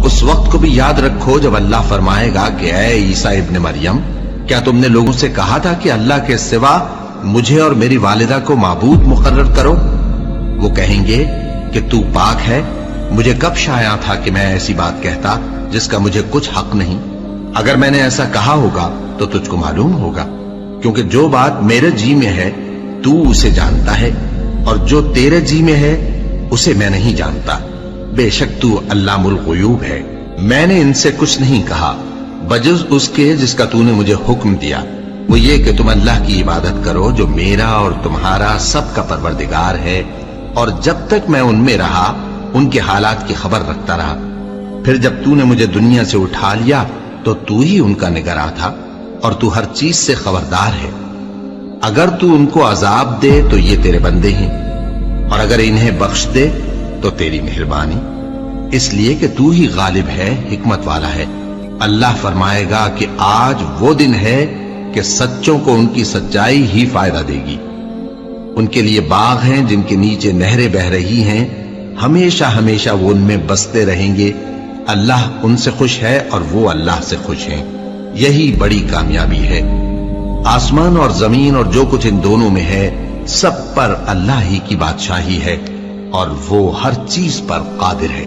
اس وقت کو بھی یاد رکھو جب اللہ فرمائے گا کہ اے عیسیٰ ابن مریم، کیا تم نے لوگوں سے کہا تھا کہ اللہ کے سوا مجھے اور میری والدہ کو معبود مقرر کرو؟ وہ کہیں گے کہ تو پاک ہے، مجھے کب شایع تھا کہ میں ایسی بات کہتا جس کا مجھے کچھ حق نہیں۔ اگر میں نے ایسا کہا ہوگا تو تجھ کو معلوم ہوگا، کیونکہ جو بات میرے جی میں ہے تو اسے جانتا ہے، اور جو تیرے جی میں ہے اسے میں نہیں جانتا۔ بے شک تو علام الغیوب ہے۔ میں نے ان سے کچھ نہیں کہا بجز اس کے جس کا تو نے مجھے حکم دیا، وہ یہ کہ تم اللہ کی عبادت کرو جو میرا اور تمہارا سب کا پروردگار ہے، اور جب تک میں ان میں رہا ان کے حالات کی خبر رکھتا رہا۔ پھر جب تو نے مجھے دنیا سے اٹھا لیا تو تو ہی ان کا نگراں تھا، اور تو ہر چیز سے خبردار ہے۔ اگر تو ان کو عذاب دے تو یہ تیرے بندے ہیں، اور اگر انہیں بخش دے تو تیری مہربانی، اس لیے کہ تو ہی غالب ہے، حکمت والا ہے۔ اللہ فرمائے گا کہ آج وہ دن ہے کہ سچوں کو ان کی سچائی ہی فائدہ دے گی۔ ان کے لیے باغ ہیں جن کے نیچے نہریں بہ رہی ہیں، ہمیشہ ہمیشہ وہ ان میں بستے رہیں گے۔ اللہ ان سے خوش ہے اور وہ اللہ سے خوش ہیں، یہی بڑی کامیابی ہے۔ آسمان اور زمین اور جو کچھ ان دونوں میں ہے سب پر اللہ ہی کی بادشاہی ہے، اور وہ ہر چیز پر قادر ہے۔